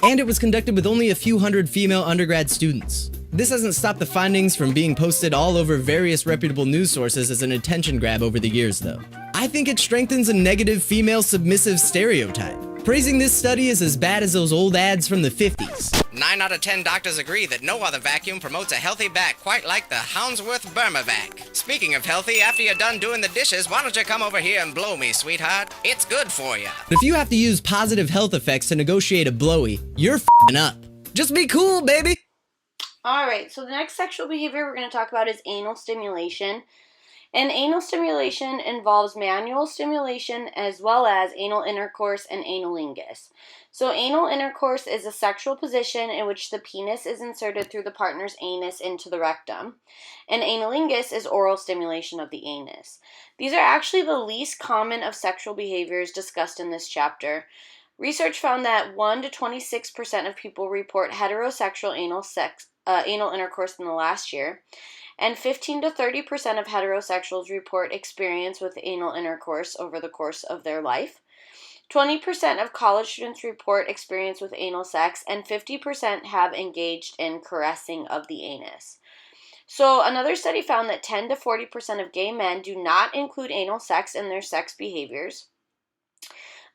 And it was conducted with only a few hundred female undergrad students. This hasn't stopped the findings from being posted all over various reputable news sources as an attention grab over the years, though. I think it strengthens a negative female submissive stereotype. Praising this study is as bad as those old ads from the 50s. 9 out of 10 doctors agree that no other vacuum promotes a healthy back quite like the Hounsworth Burma Vac. Speaking of healthy, after you're done doing the dishes, why don't you come over here and blow me, sweetheart? It's good for you. If you have to use positive health effects to negotiate a blowy, you're f***ing up. Just be cool, baby! Alright, so the next sexual behavior we're going to talk about is anal stimulation. And anal stimulation involves manual stimulation as well as anal intercourse and analingus. So anal intercourse is a sexual position in which the penis is inserted through the partner's anus into the rectum. And analingus is oral stimulation of the anus. These are actually the least common of sexual behaviors discussed in this chapter. Research found that 1 to 26% of people report heterosexual anal intercourse in the last year. And 15 to 30% of heterosexuals report experience with anal intercourse over the course of their life. 20% of college students report experience with anal sex, and 50% have engaged in caressing of the anus. So another study found that 10 to 40% of gay men do not include anal sex in their sex behaviors.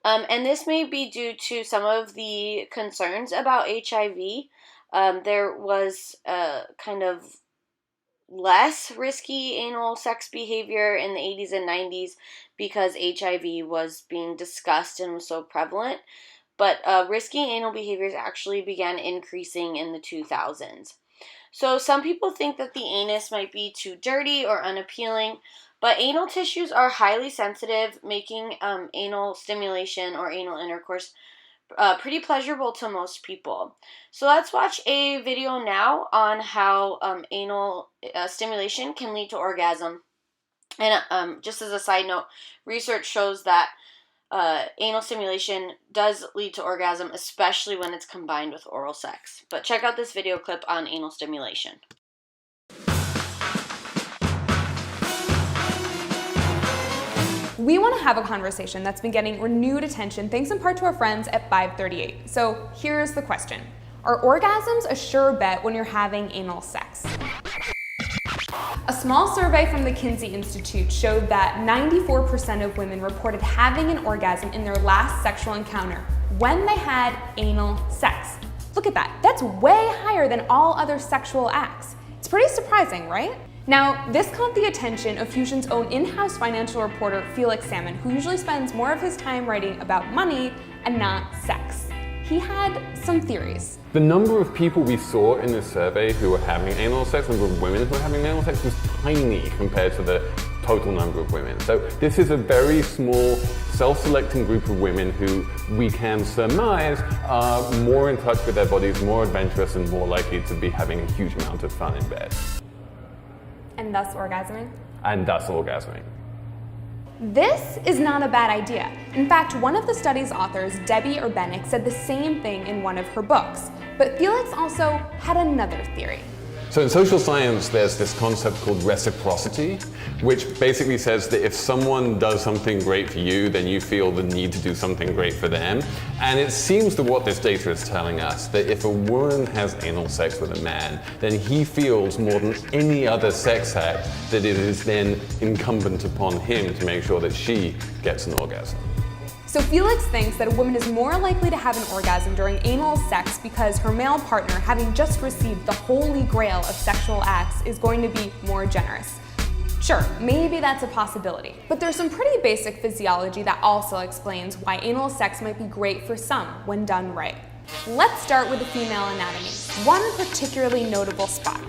And this may be due to some of the concerns about HIV. There was kind of less risky anal sex behavior in the 80s and 90s because HIV was being discussed and was so prevalent. But risky anal behaviors actually began increasing in the 2000s. So some people think that the anus might be too dirty or unappealing, but anal tissues are highly sensitive, making anal stimulation or anal intercourse pretty pleasurable to most people. So let's watch a video now on how anal stimulation can lead to orgasm. And just as a side note, research shows that anal stimulation does lead to orgasm, especially when it's combined with oral sex. But check out this video clip on anal stimulation. We want to have a conversation that's been getting renewed attention thanks in part to our friends at 538. So here's the question. Are orgasms a sure bet when you're having anal sex? A small survey from the Kinsey Institute showed that 94% of women reported having an orgasm in their last sexual encounter when they had anal sex. Look at that. That's way higher than all other sexual acts. It's pretty surprising, right? Now, this caught the attention of Fusion's own in-house financial reporter, Felix Salmon, who usually spends more of his time writing about money and not sex. He had some theories. The number of people we saw in this survey who were having anal sex, the number of women who were having anal sex, was tiny compared to the total number of women. So this is a very small, self-selecting group of women who we can surmise are more in touch with their bodies, more adventurous, and more likely to be having a huge amount of fun in bed. And thus orgasming? And thus orgasming. This is not a bad idea. In fact, one of the study's authors, Debbie Urbanik, said the same thing in one of her books. But Felix also had another theory. So in social science, there's this concept called reciprocity, which basically says that if someone does something great for you, then you feel the need to do something great for them. And it seems that what this data is telling us, that if a woman has anal sex with a man, then he feels more than any other sex act that it is then incumbent upon him to make sure that she gets an orgasm. So Felix thinks that a woman is more likely to have an orgasm during anal sex because her male partner, having just received the holy grail of sexual acts, is going to be more generous. Sure, maybe that's a possibility, but there's some pretty basic physiology that also explains why anal sex might be great for some when done right. Let's start with the female anatomy. One particularly notable spot.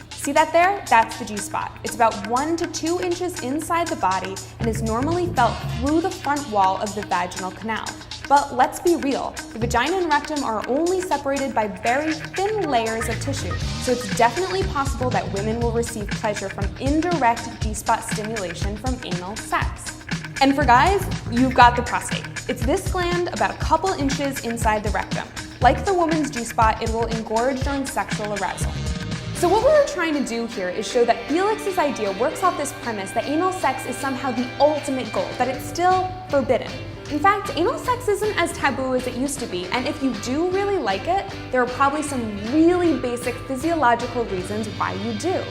See that there? That's the G-spot. It's about 1 to 2 inches inside the body and is normally felt through the front wall of the vaginal canal. But let's be real, the vagina and rectum are only separated by very thin layers of tissue, so it's definitely possible that women will receive pleasure from indirect G-spot stimulation from anal sex. And for guys, you've got the prostate. It's this gland about a couple inches inside the rectum. Like the woman's G-spot, it will engorge during sexual arousal. So what we're trying to do here is show that Felix's idea works off this premise that anal sex is somehow the ultimate goal, that it's still forbidden. In fact, anal sex isn't as taboo as it used to be, and if you do really like it, there are probably some really basic physiological reasons why you do.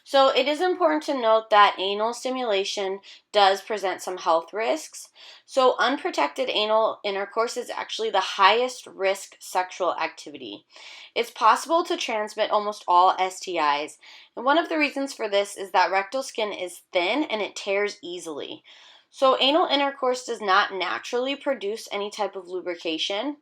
So it is important to note that anal stimulation does present some health risks. So unprotected anal intercourse is actually the highest risk sexual activity. It's possible to transmit almost all STIs, and one of the reasons for this is that rectal skin is thin and it tears easily. So anal intercourse does not naturally produce any type of lubrication,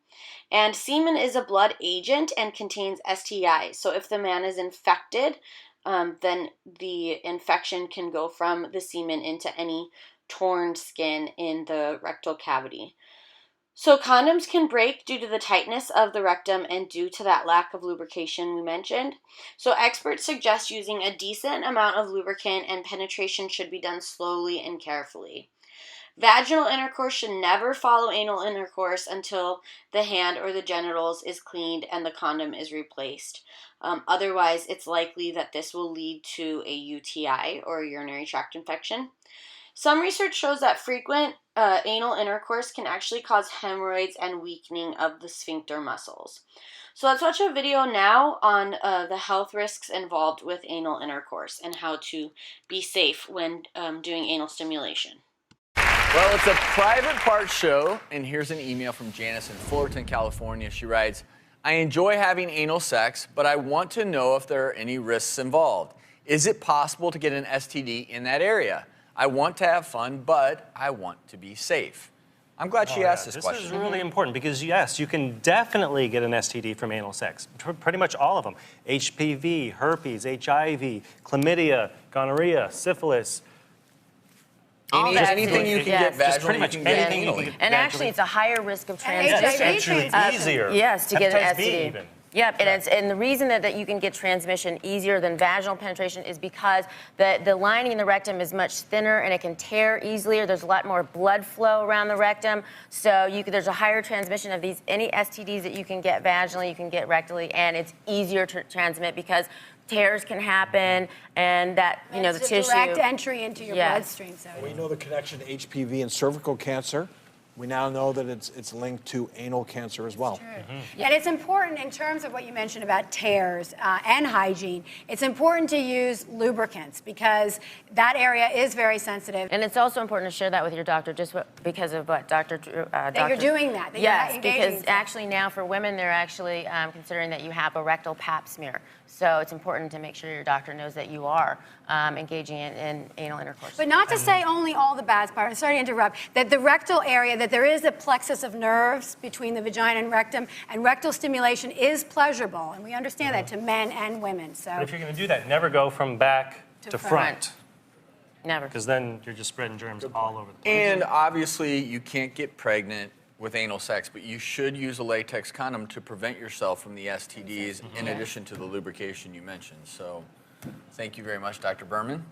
and semen is a blood agent and contains STIs. So if the man is infected, then the infection can go from the semen into any torn skin in the rectal cavity. So condoms can break due to the tightness of the rectum and due to that lack of lubrication we mentioned. So experts suggest using a decent amount of lubricant, and penetration should be done slowly and carefully. Vaginal intercourse should never follow anal intercourse until the hand or the genitals is cleaned and the condom is replaced. Otherwise, it's likely that this will lead to a UTI or a urinary tract infection. Some research shows that frequent anal intercourse can actually cause hemorrhoids and weakening of the sphincter muscles. So let's watch a video now on the health risks involved with anal intercourse and how to be safe when doing anal stimulation. Well, it's a private part show, and here's an email from Janice in Fullerton, California. She writes, I enjoy having anal sex, but I want to know if there are any risks involved. Is it possible to get an STD in that area? I want to have fun, but I want to be safe. I'm glad she asked this question. This is really important because, yes, you can definitely get an STD from anal sex. Pretty much all of them. HPV, herpes, HIV, chlamydia, gonorrhea, syphilis. Anything you can get vaginally, pretty much anything you can get. And actually, it's a higher risk of transmission. It's easier. Yes, to get an Hepatitis B STD. even. Yep, and the reason that you can get transmission easier than vaginal penetration is because the lining in the rectum is much thinner and it can tear easier. There's a lot more blood flow around the rectum, so there's a higher transmission of any STDs that you can get vaginally, you can get rectally, and it's easier to transmit because tears can happen, and that the tissue. Direct entry into your bloodstream. So we know the connection to HPV and cervical cancer. We now know that it's linked to anal cancer as well. And it's important in terms of what you mentioned about tears and hygiene. It's important to use lubricants because that area is very sensitive. And it's also important to share that with your doctor, just because of what Dr. That you're doing that. Yes, because actually now for women, they're actually considering that you have a rectal pap smear. So it's important to make sure your doctor knows that you are engaging in anal intercourse. But not to say only all the bad parts, sorry to interrupt, that the rectal area, that there is a plexus of nerves between the vagina and rectal stimulation is pleasurable, and we understand that to men and women. So But if you're going to do that, never go from back to front. Never. Because then you're just spreading germs all over the place. And obviously, you can't get pregnant with anal sex, but you should use a latex condom to prevent yourself from the STDs in addition to the lubrication you mentioned. So thank you very much, Dr. Berman.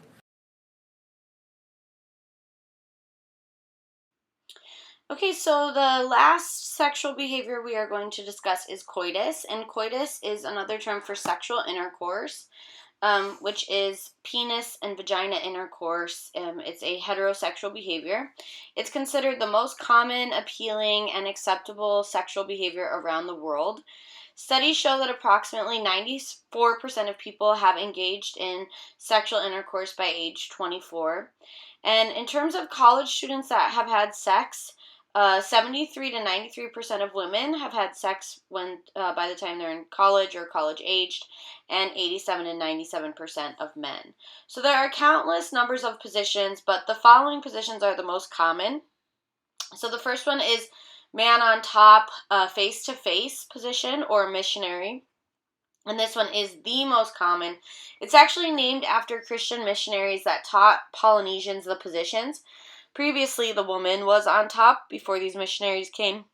Okay, so the last sexual behavior we are going to discuss is coitus, and coitus is another term for sexual intercourse, which is penis and vagina intercourse. It's a heterosexual behavior. It's considered the most common, appealing, and acceptable sexual behavior around the world. Studies show that approximately 94% of people have engaged in sexual intercourse by age 24. And in terms of college students that have had sex, 73 to 93% of women have had sex when by the time they're in college or college aged, and 87 and 97% of men. So there are countless numbers of positions, but the following positions are the most common. So the first one is man on top, face-to-face position, or missionary. And this one is the most common. It's actually named after Christian missionaries that taught Polynesians the positions. Previously, the woman was on top before these missionaries came.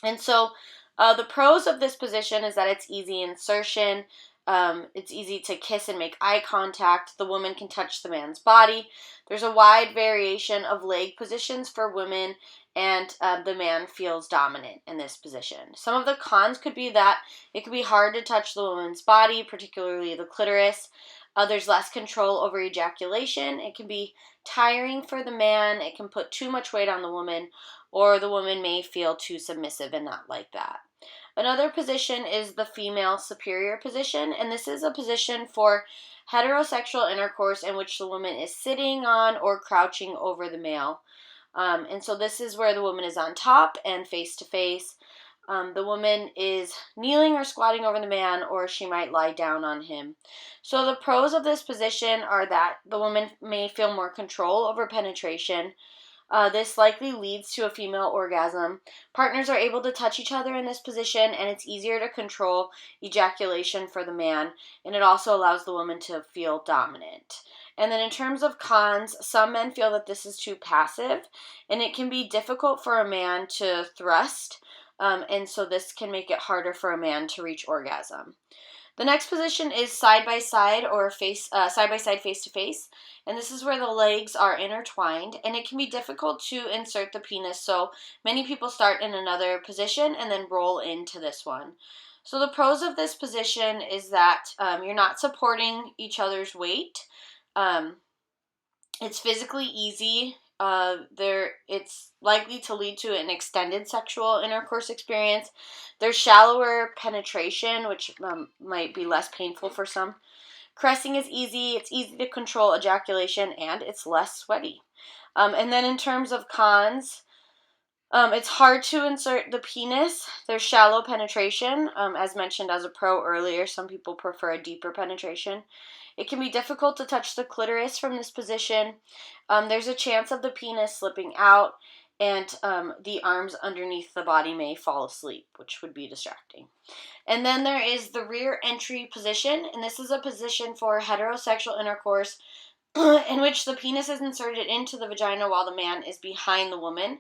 And so the pros of this position is that it's easy insertion. It's easy to kiss and make eye contact. The woman can touch the man's body. There's a wide variation of leg positions for women, and the man feels dominant in this position. Some of the cons could be that it could be hard to touch the woman's body, particularly the clitoris. There's less control over ejaculation. It can be tiring for the man. It can put too much weight on the woman, or the woman may feel too submissive and not like that. Another position is the female superior position, and this is a position for heterosexual intercourse in which the woman is sitting on or crouching over the male. And so this is where the woman is on top and face to face. The woman is kneeling or squatting over the man, or she might lie down on him. So the pros of this position are that the woman may feel more control over penetration. This likely leads to a female orgasm. Partners are able to touch each other in this position, and it's easier to control ejaculation for the man, and it also allows the woman to feel dominant. And then in terms of cons, some men feel that this is too passive, and it can be difficult for a man to thrust, and so this can make it harder for a man to reach orgasm. The next position is side-by-side or side-by-side face-to-face, and this is where the legs are intertwined, and it can be difficult to insert the penis, so many people start in another position and then roll into this one. So the pros of this position is that you're not supporting each other's weight. It's physically easy. It's likely to lead to an extended sexual intercourse experience. There's shallower penetration, which might be less painful for some. Caressing is easy. It's easy to control ejaculation, and it's less sweaty. And then in terms of cons, it's hard to insert the penis. There's shallow penetration. As mentioned as a pro earlier, some people prefer a deeper penetration. It can be difficult to touch the clitoris from this position. There's a chance of the penis slipping out, and the arms underneath the body may fall asleep, which would be distracting. And then there is the rear entry position, and this is a position for heterosexual intercourse in which the penis is inserted into the vagina while the man is behind the woman.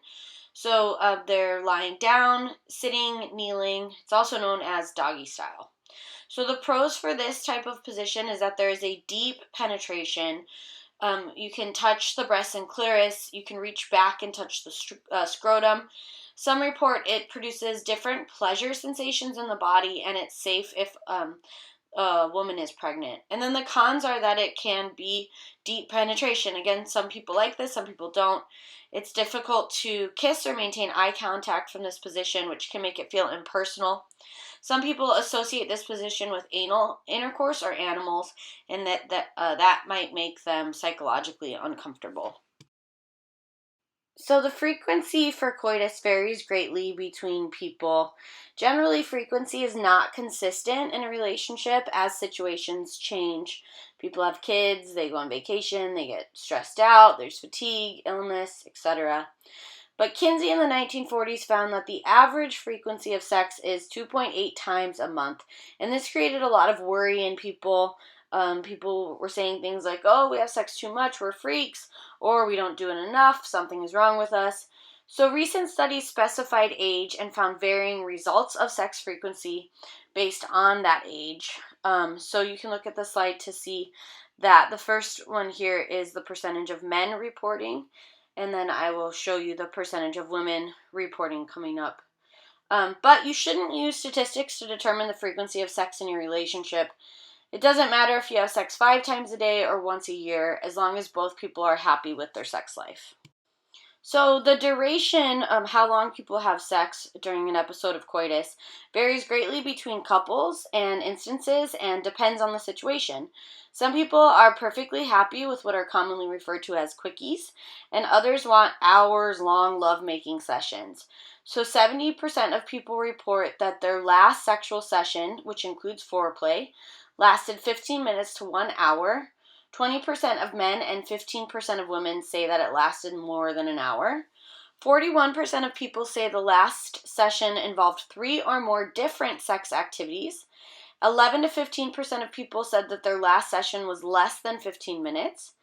So they're lying down, sitting, kneeling. It's also known as doggy style. So the pros for this type of position is that there is a deep penetration. You can touch the breast and clitoris. You can reach back and touch the scrotum. Some report it produces different pleasure sensations in the body, and it's safe if a woman is pregnant. And then the cons are that it can be deep penetration. Again, some people like this, some people don't. It's difficult to kiss or maintain eye contact from this position, which can make it feel impersonal. Some people associate this position with anal intercourse or animals, and that might make them psychologically uncomfortable. So the frequency for coitus varies greatly between people. Generally, frequency is not consistent in a relationship as situations change. People have kids, they go on vacation, they get stressed out, there's fatigue, illness, etc. But Kinsey in the 1940s found that the average frequency of sex is 2.8 times a month. And this created a lot of worry in people. People were saying things like, oh, we have sex too much, we're freaks, or we don't do it enough, something is wrong with us. So recent studies specified age and found varying results of sex frequency based on that age. So you can look at the slide to see that the first one here is the percentage of men reporting, and then I will show you the percentage of women reporting coming up. But you shouldn't use statistics to determine the frequency of sex in your relationship. It doesn't matter if you have sex 5 times a day or once a year, as long as both people are happy with their sex life. So the duration of how long people have sex during an episode of coitus varies greatly between couples and instances and depends on the situation. Some people are perfectly happy with what are commonly referred to as quickies, and others want hours-long lovemaking sessions. So 70% of people report that their last sexual session, which includes foreplay, lasted 15 minutes to 1 hour. 20% of men and 15% of women say that it lasted more than an hour. 41% of people say the last session involved 3 or more different sex activities. 11 to 15% of people said that their last session was less than 15 minutes.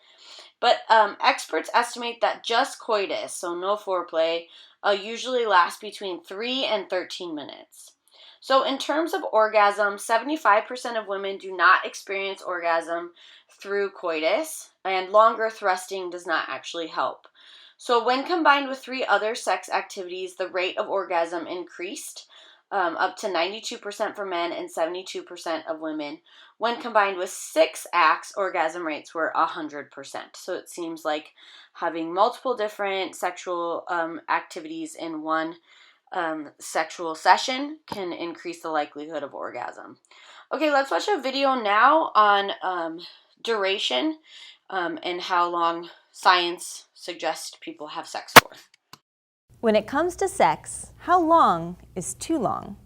But experts estimate that just coitus, so no foreplay, usually lasts between 3 and 13 minutes. So in terms of orgasm, 75% of women do not experience orgasm through coitus, and longer thrusting does not actually help. So when combined with 3 other sex activities, the rate of orgasm increased up to 92% for men and 72% of women. When combined with 6 acts, orgasm rates were 100%. So it seems like having multiple different sexual activities in one sexual session can increase the likelihood of orgasm. Okay, let's watch a video now on duration and how long science suggests people have sex for. When it comes to sex, how long is too long?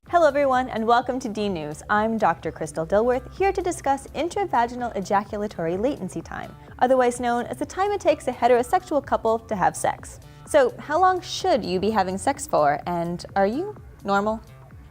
Hello everyone and welcome to D News. I'm Dr. Crystal Dilworth, here to discuss intravaginal ejaculatory latency time, otherwise known as the time it takes a heterosexual couple to have sex. So how long should you be having sex for, and are you normal?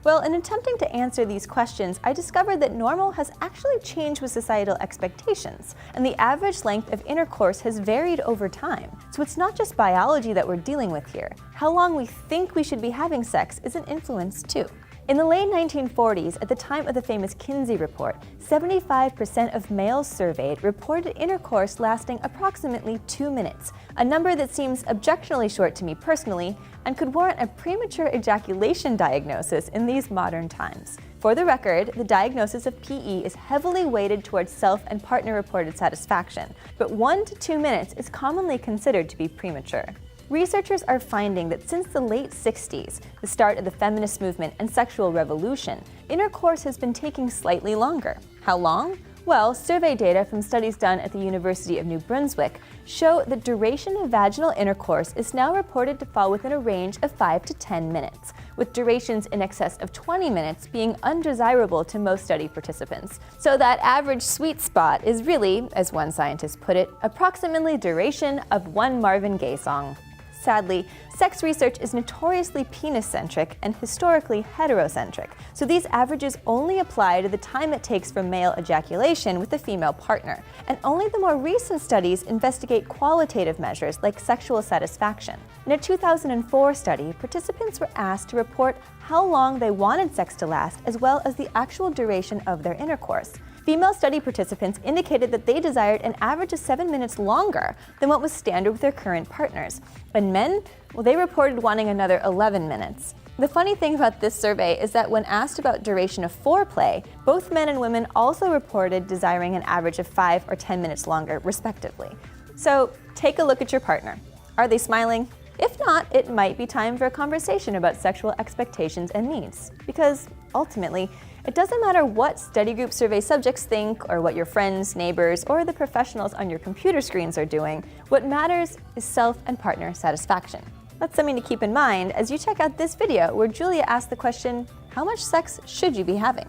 Well, in attempting to answer these questions, I discovered that normal has actually changed with societal expectations, and the average length of intercourse has varied over time. So it's not just biology that we're dealing with here. How long we think we should be having sex is an influence too. In the late 1940s, at the time of the famous Kinsey Report, 75% of males surveyed reported intercourse lasting approximately 2 minutes, a number that seems objectionably short to me personally and could warrant a premature ejaculation diagnosis in these modern times. For the record, the diagnosis of PE is heavily weighted towards self and partner-reported satisfaction, but 1 to 2 minutes is commonly considered to be premature. Researchers are finding that since the late 60s, the start of the feminist movement and sexual revolution, intercourse has been taking slightly longer. How long? Well, survey data from studies done at the University of New Brunswick show that duration of vaginal intercourse is now reported to fall within a range of 5 to 10 minutes, with durations in excess of 20 minutes being undesirable to most study participants. So that average sweet spot is really, as one scientist put it, approximately duration of one Marvin Gaye song. Sadly, sex research is notoriously penis-centric and historically heterocentric, so these averages only apply to the time it takes for male ejaculation with a female partner, and only the more recent studies investigate qualitative measures like sexual satisfaction. In a 2004 study, participants were asked to report how long they wanted sex to last as well as the actual duration of their intercourse. Female study participants indicated that they desired an average of 7 minutes longer than what was standard with their current partners. And men, well, they reported wanting another 11 minutes. The funny thing about this survey is that when asked about duration of foreplay, both men and women also reported desiring an average of 5 or 10 minutes longer, respectively. So take a look at your partner. Are they smiling? If not, it might be time for a conversation about sexual expectations and needs. Because ultimately, it doesn't matter what study group survey subjects think or what your friends, neighbors, or the professionals on your computer screens are doing. What matters is self and partner satisfaction. That's something to keep in mind as you check out this video where Julia asked the question, how much sex should you be having?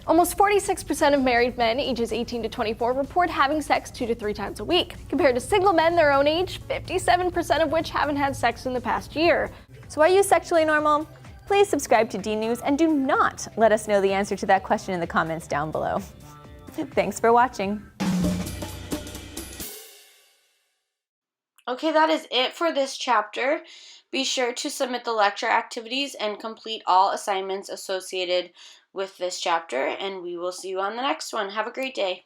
Almost 46% of married men ages 18 to 24 report having sex 2 to 3 times a week, compared to single men their own age, 57% of which haven't had sex in the past year. So are you sexually normal? Please subscribe to D News and do not let us know the answer to that question in the comments down below. Thanks for watching. Okay, that is it for this chapter. Be sure to submit the lecture activities and complete all assignments associated with this chapter, and we will see you on the next one. Have a great day.